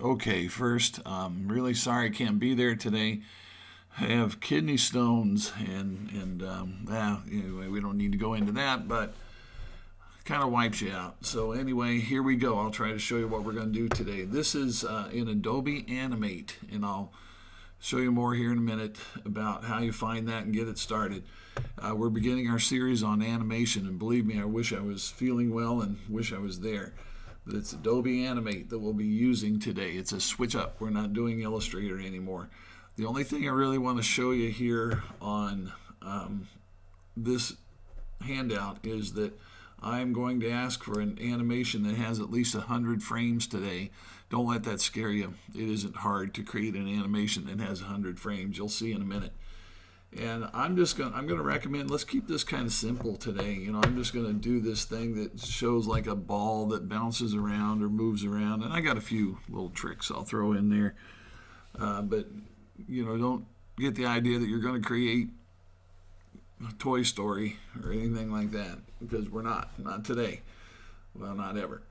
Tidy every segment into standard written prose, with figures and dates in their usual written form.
Okay, first, I'm really sorry I can't be there today. I have kidney stones, anyway, we don't need to go into that, but kind of wipes you out. So anyway, here we go. I'll try to show you what we're going to do today. This is in Adobe Animate, and I'll show you more here in a minute about how you find that and get it started. We're beginning our series on animation, and believe me, I wish I was feeling well and wish I was there. But it's Adobe Animate that we'll be using today. It's a switch up. We're not doing Illustrator anymore. The only thing I really want to show you here on this handout is that I'm going to ask for an animation that has at least 100 frames today. Don't let that scare you. It isn't hard to create an animation that has 100 frames. You'll see in a minute. And I'm going to recommend, let's keep this kind of simple today. I'm just going to do this thing that shows like a ball that bounces around or moves around. And I got a few little tricks I'll throw in there. But don't get the idea that you're going to create a Toy Story or anything like that, because we're not today. Well, not ever.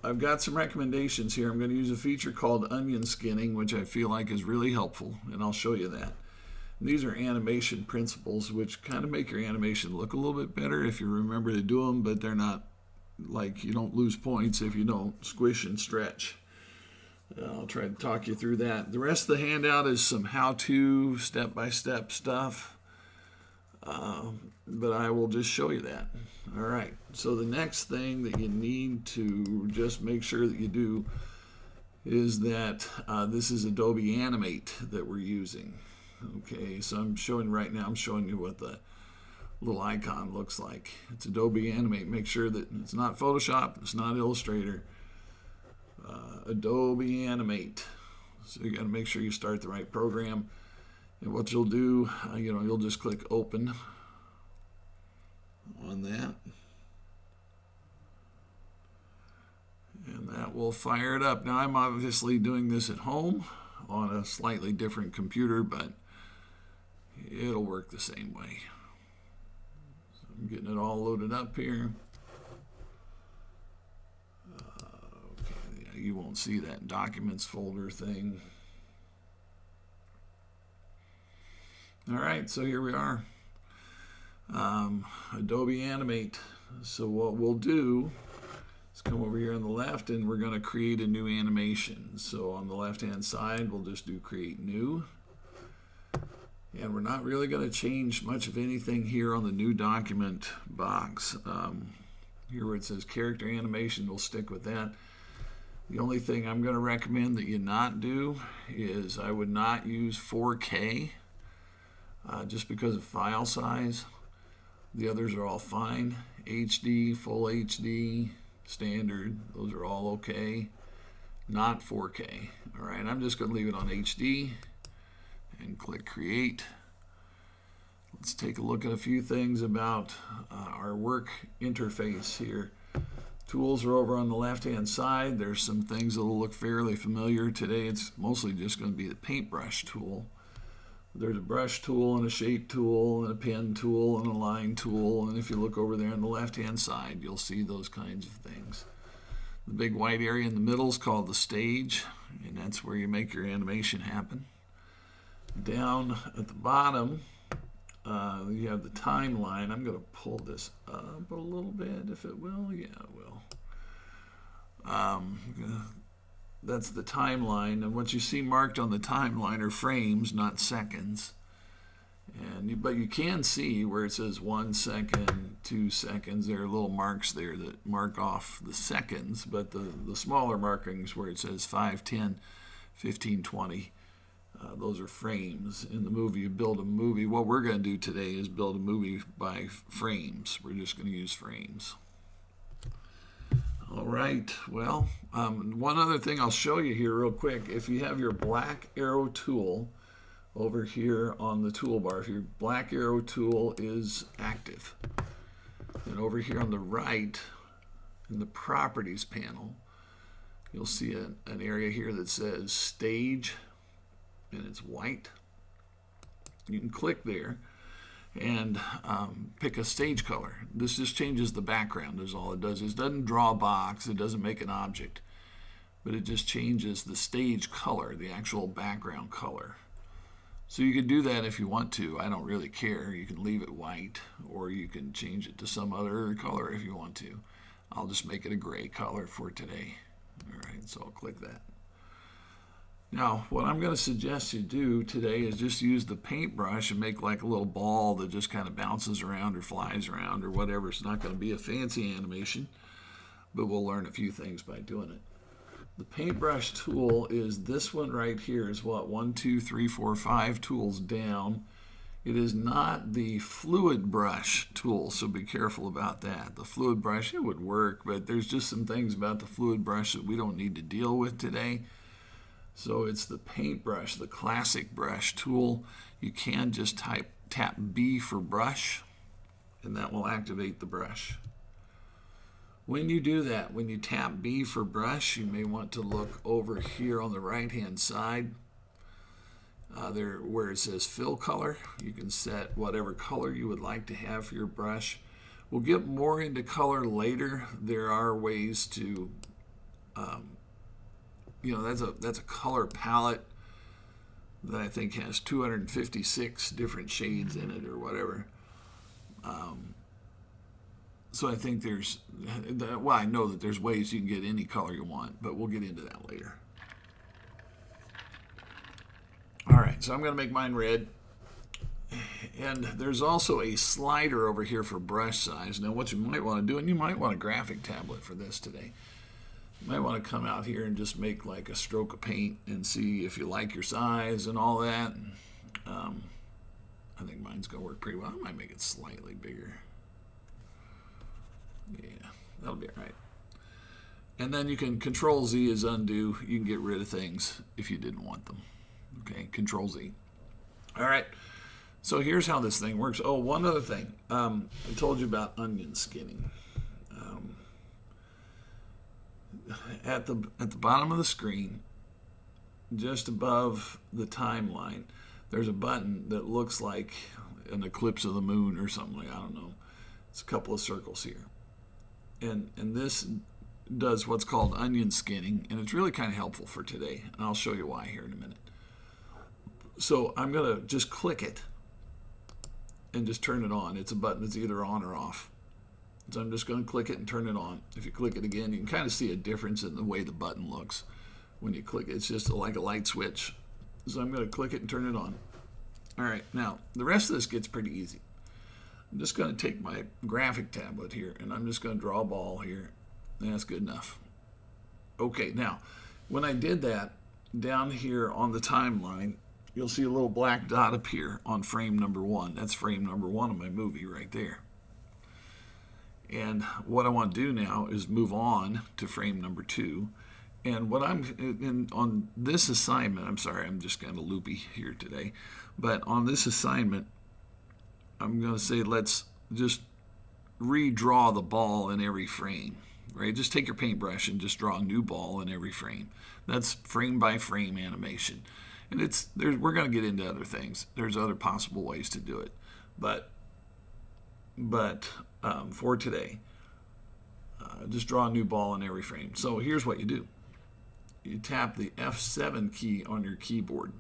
I've got some recommendations here. I'm going to use a feature called onion skinning, which I feel like is really helpful, and I'll show you that. And these are animation principles which kind of make your animation look a little bit better if you remember to do them, but they're not like, you don't lose points if you don't squish and stretch. I'll try to talk you through that. The rest of the handout is some how-to, step-by-step stuff, but I will just show you that. All right, so the next thing that you need to just make sure that you do is that this is Adobe Animate that we're using. Okay, so I'm showing you what the little icon looks like. It's Adobe Animate. Make sure that it's not Photoshop, it's not Illustrator. Adobe Animate. So you got to make sure you start the right program. And what you'll do, you'll just click Open on that. And that will fire it up. Now I'm obviously doing this at home on a slightly different computer, but it'll work the same way. So I'm getting it all loaded up here. You won't see that documents folder thing. All right, so here we are. Adobe Animate. So what we'll do is come over here on the left, and we're going to create a new animation. So on the left-hand side, we'll just do Create New. And we're not really going to change much of anything here on the New Document box. Here where it says Character Animation, we'll stick with that. The only thing I'm going to recommend that you not do is I would not use 4K just because of file size. The others are all fine. HD, Full HD, Standard, those are all okay. Not 4K. All right, I'm just going to leave it on HD and click Create. Let's take a look at a few things about our work interface here. Tools are over on the left-hand side. There's some things that will look fairly familiar. Today it's mostly just going to be the paintbrush tool. There's a brush tool and a shape tool and a pen tool and a line tool. And if you look over there on the left-hand side, you'll see those kinds of things. The big white area in the middle is called the stage, and that's where you make your animation happen. Down at the bottom, you have the timeline. I'm going to pull this up a little bit if it will. Yeah, it will. That's the timeline, and what you see marked on the timeline are frames, not seconds. But you can see where it says 1 second, 2 seconds. There are little marks there that mark off the seconds, but the smaller markings where it says 5, 10, 15, 20. Those are frames. In the movie, you build a movie. What we're going to do today is build a movie by frames. We're just going to use frames. All right. Well, one other thing I'll show you here real quick. If you have your black arrow tool over here on the toolbar, if your black arrow tool is active, and over here on the right in the Properties panel, you'll see an area here that says Stage, and it's white. You can click there and pick a stage color. This just changes the background is all it does. It doesn't draw a box. It doesn't make an object. but it just changes the stage color, the actual background color. So you can do that if you want to. I don't really care. You can leave it white, or you can change it to some other color if you want to. I'll just make it a gray color for today. All right, so I'll click that. Now, what I'm going to suggest you do today is just use the paintbrush and make like a little ball that just kind of bounces around or flies around or whatever. It's not going to be a fancy animation, but we'll learn a few things by doing it. The paintbrush tool is this one right here. Is what, 1, 2, 3, 4, 5 tools down. It is not the fluid brush tool, so be careful about that. The fluid brush, it would work, but there's just some things about the fluid brush that we don't need to deal with today. So it's the paintbrush, the classic brush tool. You can just tap B for brush, and that will activate the brush. When you do that, when you tap B for brush, you may want to look over here on the right-hand side. There where it says fill color, you can set whatever color you would like to have for your brush. We'll get more into color later. There are ways to, that's a color palette that I think has 256 different shades in it or whatever. So I think I know that there's ways you can get any color you want, but we'll get into that later. All right, so I'm going to make mine red. And there's also a slider over here for brush size. Now what you might want to do, and you might want a graphic tablet for this today, you might want to come out here and just make like a stroke of paint and see if you like your size and all that. I think mine's going to work pretty well. I might make it slightly bigger. Yeah, that'll be all right. And then you can Control Z is undo. You can get rid of things if you didn't want them. Okay, Control Z. All right, so here's how this thing works. Oh, one other thing. I told you about onion skinning. At the bottom of the screen, just above the timeline, there's a button that looks like an eclipse of the moon or something like, I don't know. It's a couple of circles here. And this does what's called onion skinning, and it's really kind of helpful for today. And I'll show you why here in a minute. So I'm going to just click it and just turn it on. It's a button that's either on or off. So I'm just going to click it and turn it on. If you click it again, you can kind of see a difference in the way the button looks when you click it. It's just like a light switch. So I'm going to click it and turn it on. All right, now the rest of this gets pretty easy. I'm just going to take my graphic tablet here, and I'm just going to draw a ball here. That's good enough. Okay, now, when I did that, down here on the timeline, you'll see a little black dot appear on frame number 1. That's frame number 1 of my movie right there. And what I want to do now is move on to frame number 2. And what on this assignment, I'm sorry, I'm just kind of loopy here today, but on this assignment, I'm going to say let's just redraw the ball in every frame, right? Just take your paintbrush and just draw a new ball in every frame. That's frame by frame animation. And we're going to get into other things. There's other possible ways to do it. But for today, just draw a new ball in every frame. So here's what you do. You tap the F7 key on your keyboard.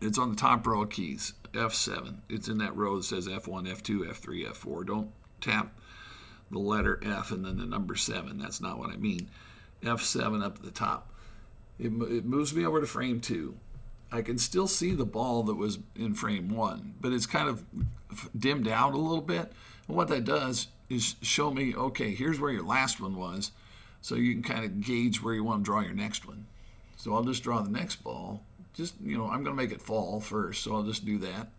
It's on the top row of keys, F7. It's in that row that says F1, F2, F3, F4. Don't tap the letter F and then the number 7. That's not what I mean. F7 up at the top. It moves me over to frame 2. I can still see the ball that was in frame 1, but it's kind of dimmed out a little bit. And what that does is show me, okay, here's where your last one was, so you can kind of gauge where you want to draw your next one. So I'll just draw the next ball. I'm going to make it fall first, so I'll just do that.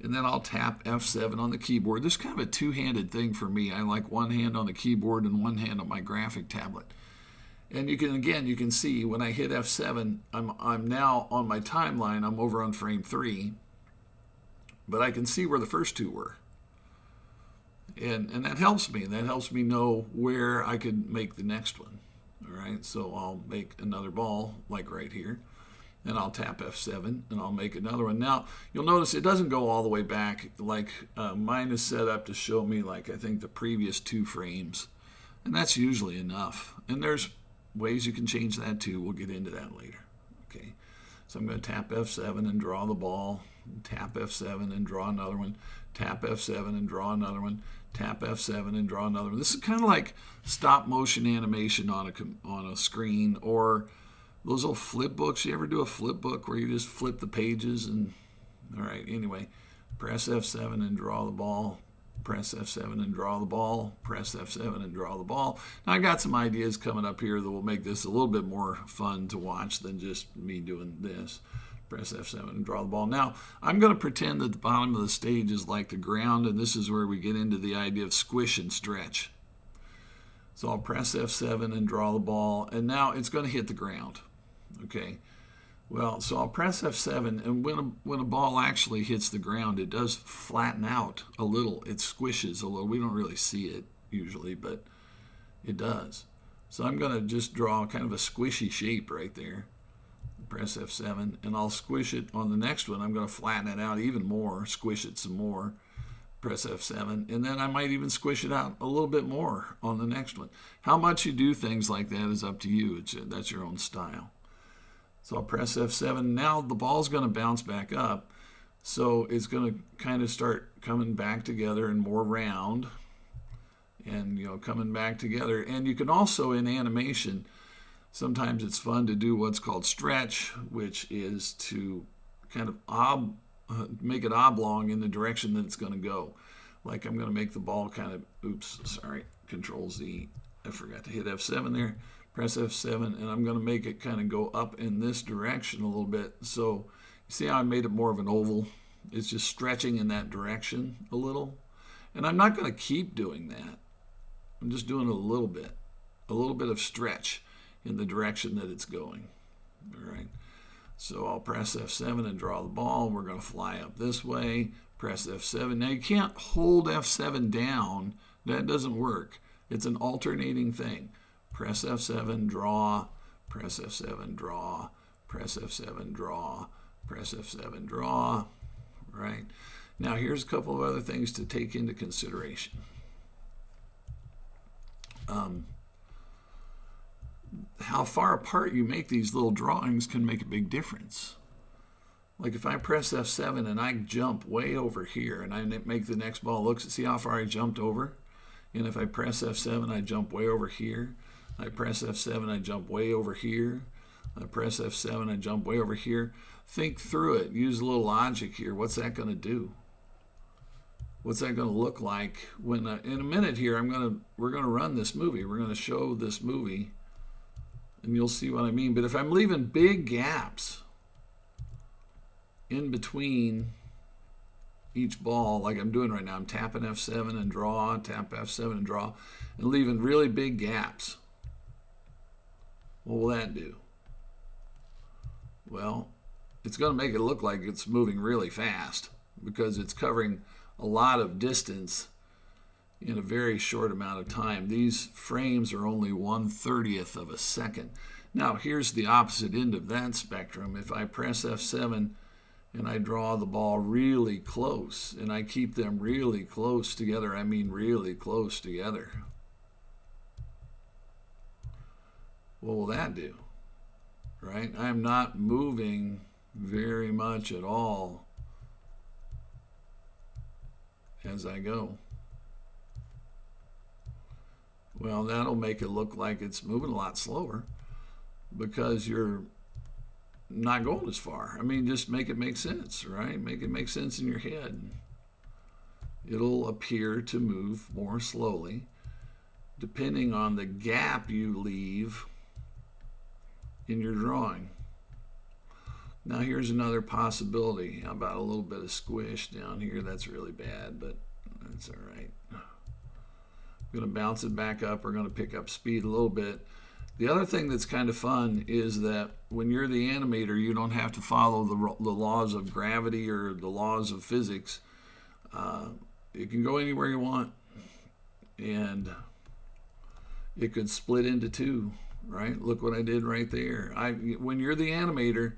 And then I'll tap F7 on the keyboard. This is kind of a two-handed thing for me. I like one hand on the keyboard and one hand on my graphic tablet. And you can see when I hit F7, I'm now on my timeline. I'm over on frame 3, but I can see where the first two were. And that helps me. That helps me know where I could make the next one. All right, so I'll make another ball like right here. And I'll tap F7 and I'll make another one. Now, you'll notice it doesn't go all the way back. Like mine is set up to show me, like, I think the previous 2 frames. And that's usually enough. And there's ways you can change that too. We'll get into that later. Okay, so I'm going to tap F7 and draw the ball, tap F7 and draw another one, tap F7 and draw another one, tap F7 and draw another one. This is kind of like stop motion animation on a screen, or those little flip books. You ever do a flip book where you just flip the pages? And all right, anyway, press F7 and draw the ball, press F7 and draw the ball, press F7 and draw the ball. Now I got some ideas coming up here that will make this a little bit more fun to watch than just me doing this. Press F7 and draw the ball. Now I'm going to pretend that the bottom of the stage is like the ground, and this is where we get into the idea of squish and stretch. So I'll press F7 and draw the ball, and now it's going to hit the ground. Okay. Well, so I'll press F7, and when a ball actually hits the ground, it does flatten out a little. It squishes a little. We don't really see it usually, but it does. So I'm going to just draw kind of a squishy shape right there. Press F7, and I'll squish it on the next one. I'm going to flatten it out even more, squish it some more. Press F7, and then I might even squish it out a little bit more on the next one. How much you do things like that is up to you. That's your own style. So I'll press F7. Now the ball's going to bounce back up. So it's going to kind of start coming back together and more round. And, coming back together. And you can also, in animation, sometimes it's fun to do what's called stretch, which is to kind of make it oblong in the direction that it's going to go. Like I'm going to make the ball kind of, Control Z. I forgot to hit F7 there. Press F7, and I'm going to make it kind of go up in this direction a little bit. So you see how I made it more of an oval? It's just stretching in that direction a little. And I'm not going to keep doing that. I'm just doing a little bit of stretch in the direction that it's going. All right. So I'll press F7 and draw the ball. We're going to fly up this way. Press F7. Now you can't hold F7 down. That doesn't work. It's an alternating thing. Press F7, draw, press F7, draw, press F7, draw, press F7, draw. Right. Now here's a couple of other things to take into consideration. How far apart you make these little drawings can make a big difference. Like if I press F7 and I jump way over here and I make the next ball, look, see how far I jumped over? And if I press F7, I jump way over here. I press F7, I jump way over here. I press F7, I jump way over here. Think through it. Use a little logic here. What's that going to do? What's that going to look like when in a minute here we're going to run this movie. We're going to show this movie, and you'll see what I mean. But if I'm leaving big gaps in between each ball, like I'm doing right now, I'm tapping F7 and draw, tap F7 and draw, and leaving really big gaps. What will that do? Well, it's going to make it look like it's moving really fast because it's covering a lot of distance in a very short amount of time. These frames are only 1/30th of a second. Now, here's the opposite end of that spectrum. If I press F7 and I draw the ball really close, and I keep them really close together, I mean really close together, what will that do? Right? I'm not moving very much at all as I go. Well, that'll make it look like it's moving a lot slower because you're not going as far. I mean, just make it make sense, right? Make it make sense in your head. It'll appear to move more slowly depending on the gap you leave in your drawing. Now here's another possibility. How about a little bit of squish down here? That's really bad, but that's all right. I'm going to bounce it back up. We're going to pick up speed a little bit. The other thing that's kind of fun is that when you're the animator, you don't have to follow the laws of gravity or the laws of physics. You can go anywhere you want, and it could split into two, right? Look what I did right there. When you're the animator,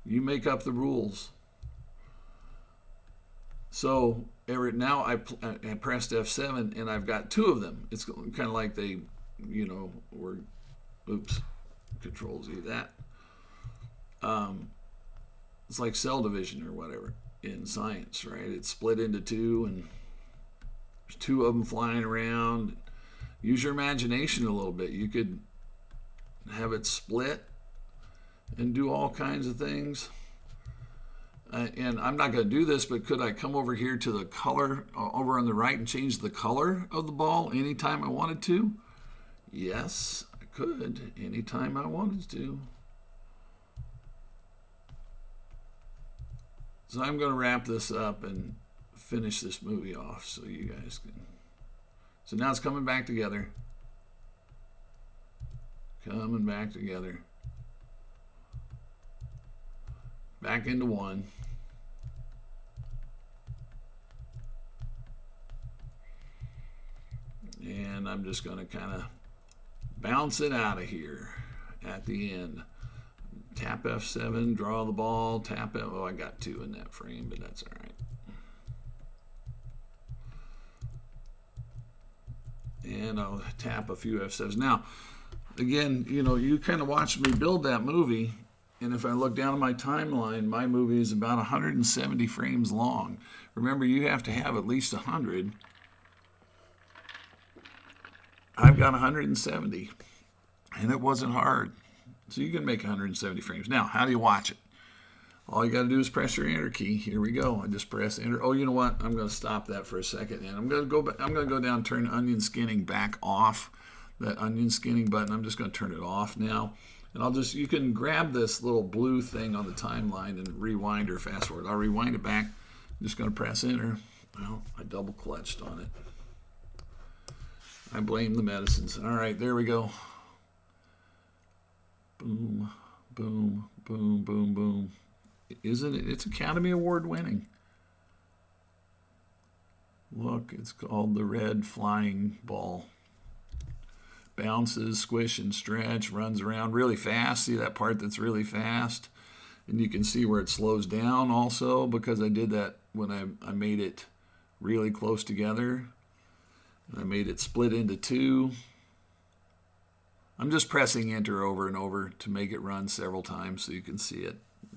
you make up the rules. So now I pressed F7 and I've got two of them. It's kind of like they, were Oops. Control Z that. It's like cell division or whatever in science, right? It's split into two, and there's two of them flying around. Use your imagination a little bit. You could have it split and do all kinds of things. And I'm not going to do this, but could I come over here to the color over on the right and change the color of the ball anytime I wanted to? Yes, I could anytime I wanted to. So I'm going to wrap this up and finish this movie off so you guys can. So now it's coming back together. Coming back together. Back into one. And I'm just going to kind of bounce it out of here at the end. Tap F7, draw the ball, tap it. Oh, I got two in that frame, but that's all right. And I'll tap a few F7s. Now, again, you know, you kind of watched me build that movie, and if I look down at my timeline, my movie is about 170 frames long. Remember, you have to have at least 100. I've got 170, and it wasn't hard. So you can make 170 frames. Now, how do you watch it? All you got to do is press your enter key. Here we go. I just press enter. Oh, you know what? I'm going to stop that for a second, and I'm going to go back. I'm going to go down, turn onion skinning back off. That onion skinning button. I'm just going to turn it off now, and I'll just. You can grab this little blue thing on the timeline and rewind or fast forward. I'll rewind it back. I'm just going to press enter. Well, I double clutched on it. I blame the medicines. All right, there we go. Boom, boom, boom, boom, boom. Isn't it? It's Academy Award winning. Look, it's called the red flying ball. Bounces, squish, and stretch, runs around really fast. See that part that's really fast? And you can see where it slows down also because I did that when I made it really close together. And I made it split into two. I'm just pressing enter over and over to make it run several times so you can see it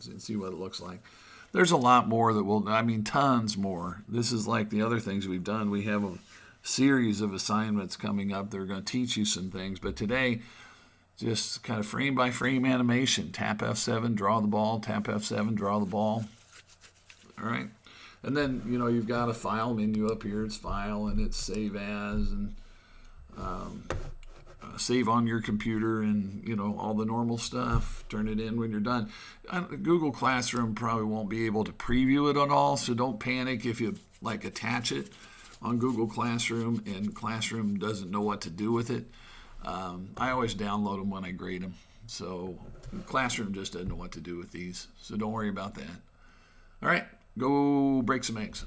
and see what it looks like. There's a lot more that will, I mean, tons more. This is like the other things we've done. We have a series of assignments coming up. They're going to teach you some things. But today, just kind of frame by frame animation. Tap F7, draw the ball. Tap F7, draw the ball. All right. And then, you know, you've got a file menu up here. It's file and it's save as and save on your computer and, you know, all the normal stuff. Turn it in when you're done. Google Classroom probably won't be able to preview it at all, so don't panic if you, like, attach it on Google Classroom and Classroom doesn't know what to do with it. I always download them when I grade them. So Classroom just doesn't know what to do with these, so don't worry about that. All right, go break some eggs.